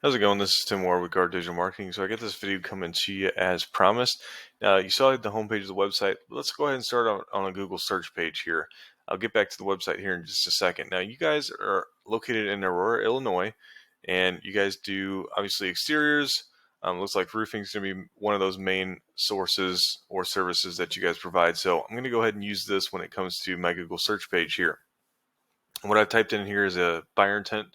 How's it going? This is Tim Moore with Guard Digital Marketing. So I get this video coming to you as promised. Now you saw the homepage of the website. Let's go ahead and start on a Google search page here. I'll get back to the website here in just a second. Now you guys are located in Aurora, Illinois, and you guys do obviously exteriors. Looks like roofing is going to be one of those main sources or services that you guys provide. So I'm going to go ahead and use this when it comes to my Google search page here. What I've typed in here is a buyer intent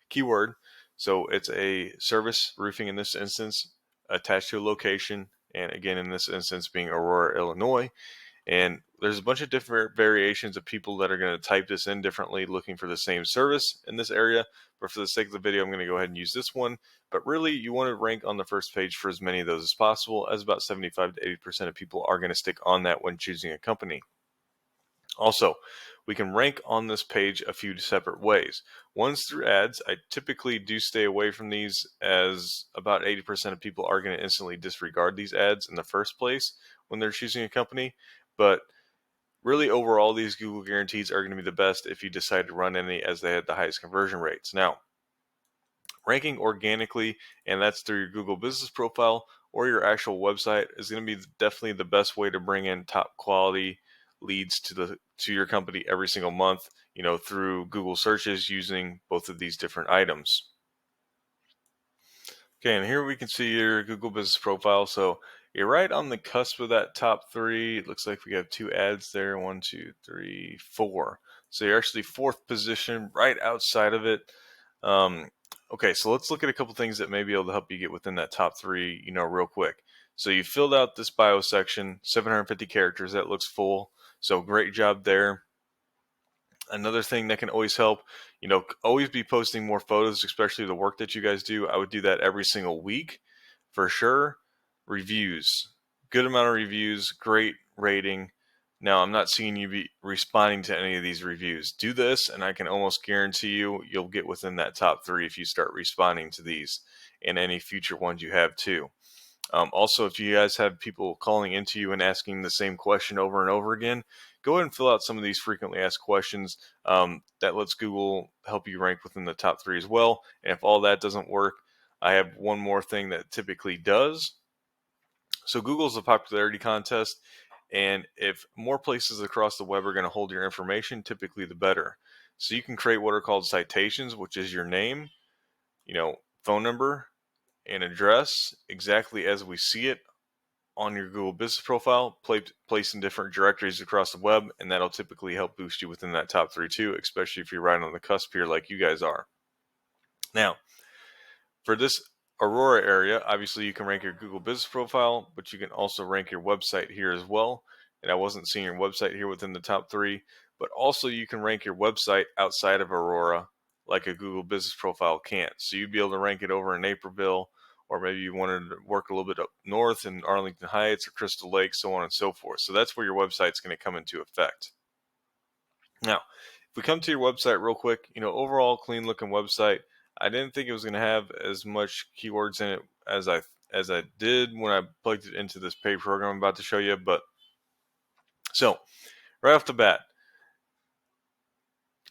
keyword. So it's a service, roofing in this instance, attached to a location, and again in this instance being Aurora, Illinois. And there's a bunch of different variations of people that are going to type this in differently looking for the same service in this area. But for the sake of the video, I'm going to go ahead and use this one. But really, you want to rank on the first page for as many of those as possible, as about 75 to 80% of people are going to stick on that when choosing a company. Also, we can rank on this page a few separate ways. One's through ads. I typically do stay away from these as about 80% of people are going to instantly disregard these ads in the first place when they're choosing a company. But really overall, these Google guarantees are going to be the best if you decide to run any, as they had the highest conversion rates. Now, ranking organically, and that's through your Google business profile or your actual website, is going to be definitely the best way to bring in top quality leads to your company every single month, through Google searches using both of these different items. Okay, and here we can see your Google business profile. So you're right on the cusp of that top three. It looks like we have two ads there, 1, 2, 3, 4. So you're actually fourth position, right outside of it. Okay, so let's look at a couple things that may be able to help you get within that top three, real quick. So you filled out this bio section, 750 characters. That looks full. So great job there. Another thing that can always help, always be posting more photos, especially the work that you guys do. I would do that every single week for sure. Reviews, good amount of reviews, great rating. Now, I'm not seeing you be responding to any of these reviews. Do this, and I can almost guarantee you'll get within that top three if you start responding to these and any future ones you have too. Also, if you guys have people calling into you and asking the same question over and over again, go ahead and fill out some of these frequently asked questions. That lets Google help you rank within the top three as well. And if all that doesn't work, I have one more thing that typically does. So Google's a popularity contest, and if more places across the web are going to hold your information, typically the better. So you can create what are called citations, which is your name, phone number, and address exactly as we see it on your Google business profile, place in different directories across the web, and that'll typically help boost you within that top three too, especially if you're right on the cusp here like you guys are. Now, for this Aurora area, obviously you can rank your Google business profile, but you can also rank your website here as well. And I wasn't seeing your website here within the top three, but also you can rank your website outside of Aurora like a Google business profile can't. So you'd be able to rank it over in Naperville, or maybe you wanted to work a little bit up north in Arlington Heights or Crystal Lake, so on and so forth. So that's where your website's going to come into effect. Now, if we come to your website real quick, overall clean looking website. I didn't think it was going to have as much keywords in it as I did when I plugged it into this paid program I'm about to show you. But so right off the bat,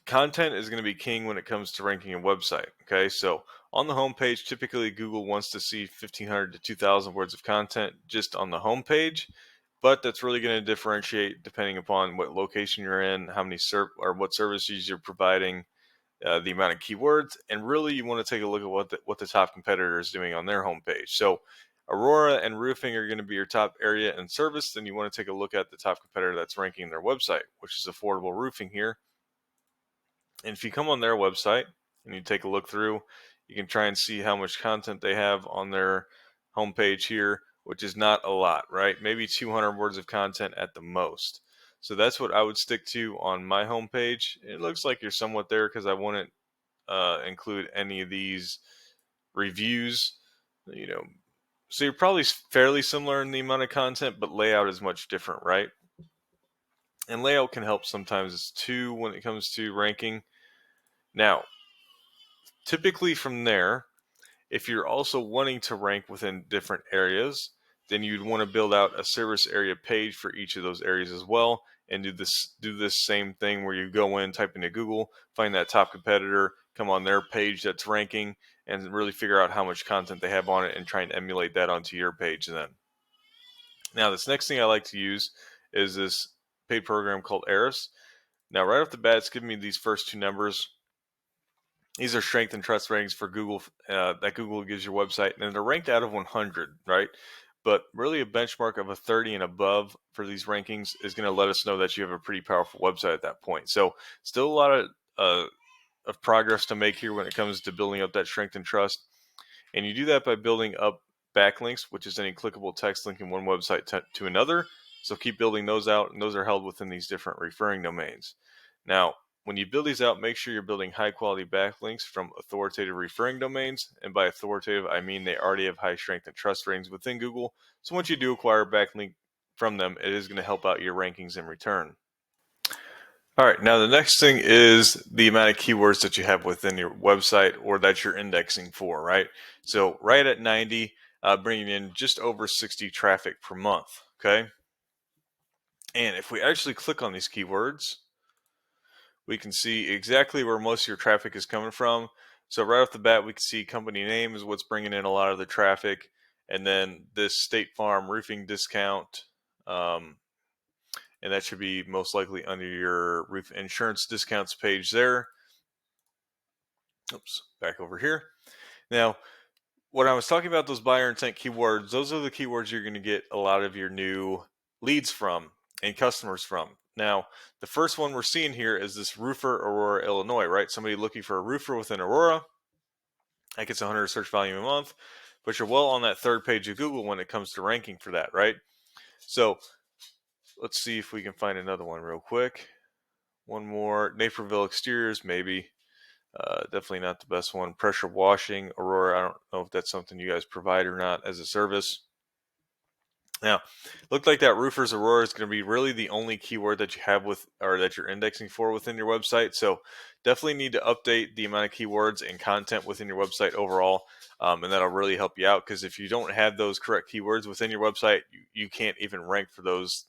content is going to be king when it comes to ranking a website. Okay, so on the home page, typically Google wants to see 1,500 to 2,000 words of content just on the home page, but that's really going to differentiate depending upon what location you're in, how many or what services you're providing, the amount of keywords, and really you want to take a look at what the top competitor is doing on their homepage. So Aurora and roofing are going to be your top area and service. Then you want to take a look at the top competitor that's ranking their website, which is Affordable Roofing here. And if you come on their website and you take a look through, you can try and see how much content they have on their homepage here, which is not a lot, right? Maybe 200 words of content at the most. So that's what I would stick to on my homepage. It looks like you're somewhat there because I wouldn't include any of these reviews, So you're probably fairly similar in the amount of content, but layout is much different, right? And layout can help sometimes too when it comes to ranking. Now, typically from there, if you're also wanting to rank within different areas, then you'd want to build out a service area page for each of those areas as well, and do this same thing where you go in, type into Google, find that top competitor, come on their page that's ranking, and really figure out how much content they have on it and try and emulate that onto your page then. Now, this next thing I like to use is this paid program called Eris. Now, right off the bat, it's giving me these first two numbers. These are strength and trust ratings for Google that Google gives your website, and they're ranked out of 100, right? But really, a benchmark of a 30 and above for these rankings is going to let us know that you have a pretty powerful website at that point. So, still a lot of progress to make here when it comes to building up that strength and trust. And you do that by building up backlinks, which is any clickable text linking one website to another. So keep building those out, and those are held within these different referring domains. Now, when you build these out, make sure you're building high quality backlinks from authoritative referring domains. And by authoritative, I mean they already have high strength and trust ratings within Google. So once you do acquire a backlink from them, it is going to help out your rankings in return. All right, now the next thing is the amount of keywords that you have within your website or that you're indexing for, right? So right at 90, bringing in just over 60 traffic per month, okay? And if we actually click on these keywords, we can see exactly where most of your traffic is coming from. So right off the bat, we can see company name is what's bringing in a lot of the traffic. And then this State Farm roofing discount, and that should be most likely under your roof insurance discounts page there. Oops, back over here. Now, when I was talking about those buyer intent keywords, those are the keywords you're going to get a lot of your new leads from and customers from. Now, the first one we're seeing here is this roofer, Aurora, Illinois, right? Somebody looking for a roofer within Aurora. That gets 100 search volume a month, but you're well on that third page of Google when it comes to ranking for that, right? So let's see if we can find another one real quick. One more, Naperville exteriors, maybe. Definitely not the best one. Pressure washing, Aurora. I don't know if that's something you guys provide or not as a service. Now, looked like that roofers Aurora is going to be really the only keyword that you have with, or that you're indexing for within your website. So definitely need to update the amount of keywords and content within your website overall, and that'll really help you out. Because if you don't have those correct keywords within your website, you can't even rank for those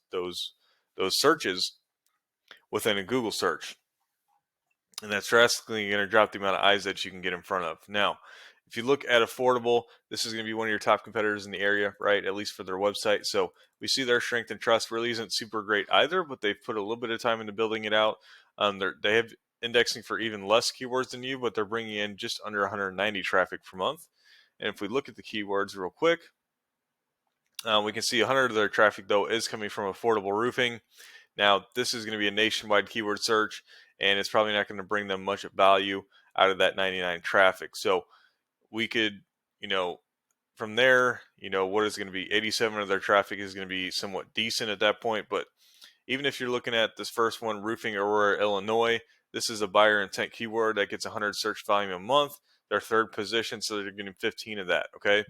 searches within a Google search. And that's drastically going to drop the amount of eyes that you can get in front of. Now, if you look at affordable, this is going to be one of your top competitors in the area, right? At least for their website. So we see their strength and trust really isn't super great either, but they've put a little bit of time into building it out. They have indexing for even less keywords than you, but they're bringing in just under 190 traffic per month. And if we look at the keywords real quick, we can see 100 of their traffic, though, is coming from affordable roofing. Now, this is going to be a nationwide keyword search, and it's probably not going to bring them much value out of that 99 traffic. So we could, from there, what is going to be 87 of their traffic is going to be somewhat decent at that point. But even if you're looking at this first one, roofing Aurora, Illinois, this is a buyer intent keyword that gets 100 search volume a month. They're third position, so they're getting 15 of that, okay?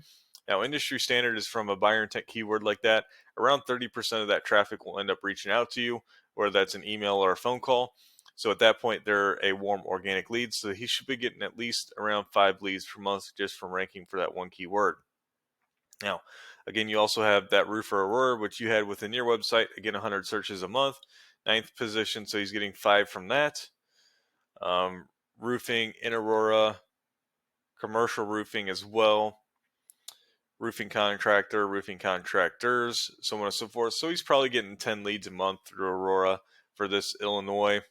Now, industry standard is from a buyer intent keyword like that. Around 30% of that traffic will end up reaching out to you, whether that's an email or a phone call. So at that point, they're a warm organic lead. So he should be getting at least around 5 leads per month just from ranking for that one keyword. Now, again, you also have that roofer Aurora, which you had within your website. Again, 100 searches a month, 9th position. So he's getting 5 from that. Roofing in Aurora, commercial roofing as well. Roofing contractor, roofing contractors, so on and so forth. So he's probably getting 10 leads a month through Aurora for this Illinois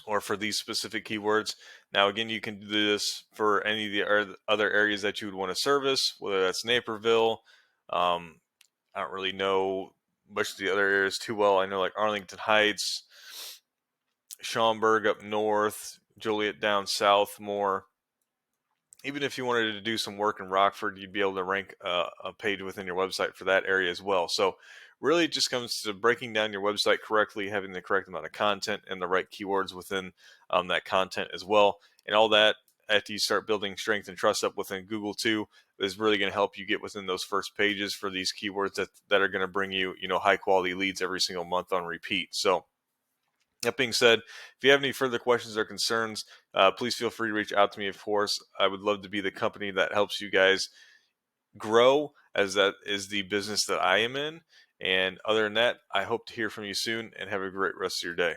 or for these specific keywords. Now, again, you can do this for any of the other areas that you would want to service, whether that's Naperville. I don't really know much of the other areas too well. I know like Arlington Heights, Schaumburg up north, Joliet down south more. Even if you wanted to do some work in Rockford, you'd be able to rank a page within your website for that area as well. So really it just comes to breaking down your website correctly, having the correct amount of content and the right keywords within that content as well. And all that, after you start building strength and trust up within Google too, is really going to help you get within those first pages for these keywords that are going to bring you, high quality leads every single month on repeat. So that being said, if you have any further questions or concerns, please feel free to reach out to me, of course. I would love to be the company that helps you guys grow, as that is the business that I am in. And other than that, I hope to hear from you soon, and have a great rest of your day.